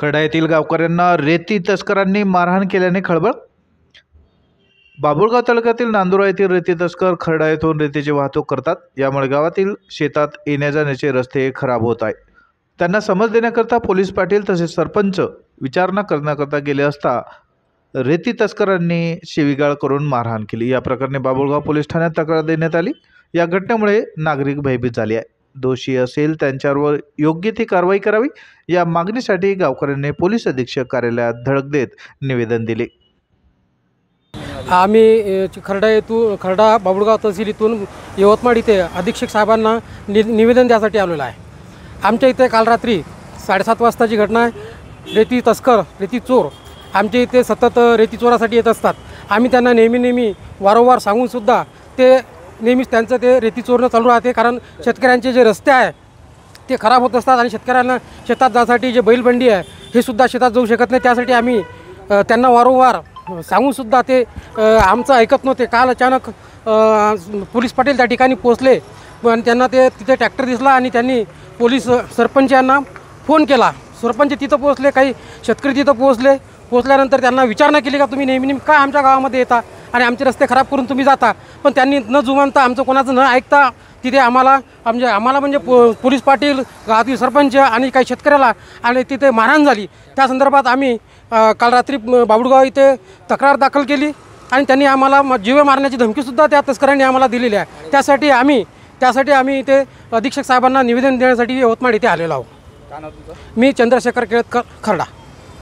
खर्डा येथील गावकऱ्यांना रेती तस्करांनी मारहाण केल्याने खळबळ। बाभुळगाव तालुक्यातील नांदुरा येथील रेती तस्कर खर्डा येथून रेतीची वाहतूक करतात। यामुळे गावातील शेतात येण्या-जाण्याचे रस्ते खराब होत आहेत। त्यांना समज देण्याकरता पोलीस पाटील तसेच सरपंच विचारणा करण्याकरता गेले असता रेती तस्करांनी शिवीगाळ करून मारहाण केली। या प्रकरणी बाभुळगाव पोलीस ठाण्यात तक्रार देण्यात आली। या घटनेमुळे नागरिक भयभीत झाले आहे। दोषी असेल त्यांच्यावर योग्य ती कारवाई करावी या मागणीसाठी गावकऱ्यांनी पोलीस अधीक्षक कार्यालयात धडक देत निवेदन दिले। आम्ही खर्डा बाभुळगाव तहसीलीतून यवतमाळ इथे अधीक्षक साहेबांना निवेदन द्यासाठी आलेलो आहे। आमच्या इथे काल रात्री 7:30 वाजताची घटना आहे। रेती तस्कर रेती चोर आमच्या इथे सतत रेती चोरासाठी येत असतात। आम्ही त्यांना नेहमी वारंवार सांगूनसुद्धा ते नेहमीच त्यांचं ते रेती चोरणं चालू राहते। कारण शेतकऱ्यांचे जे रस्ते आहे ते खराब होत असतात आणि शेतकऱ्यांना शेतात जाण्यासाठी जे बैलबंडी आहे हे सुद्धा शेतात जाऊ शकत नाही। त्यासाठी आम्ही त्यांना वारंवार सांगूनसुद्धा ते आमचं ऐकत नव्हते। काल अचानक पोलीस पाटील त्या ठिकाणी पोहोचले पण त्यांना ते तिथे ट्रॅक्टर दिसला आणि त्यांनी पोलीस सरपंच यांना फोन केला। सरपंच तिथं पोहोचले, काही शेतकरी तिथं पोहोचल्यानंतर त्यांना विचारणा केली का तुम्ही नेहमी का आमच्या गावामध्ये येता आणि आमचे रस्ते खराब करून तुम्ही जाता। पण त्यांनी न जुमानता आमचं कोणाचं न ऐकता तिथे आम्हाला म्हणजे पोलीस पाटील गावातील सरपंच आणि काही शेतकऱ्याला आणि तिथे मारहाण झाली। त्या संदर्भात आम्ही काल रात्री बाभुळगाव इथे तक्रार दाखल केली आणि त्यांनी आम्हाला जीवे मारण्याची धमकीसुद्धा त्या तस्करांनी आम्हाला दिलेली आहे। त्यासाठी आम्ही इथे अधीक्षक साहेबांना निवेदन देण्यासाठी यवतमाळ इथे आलेलो आहोत। मी चंद्रशेखर केळकर खर्डा।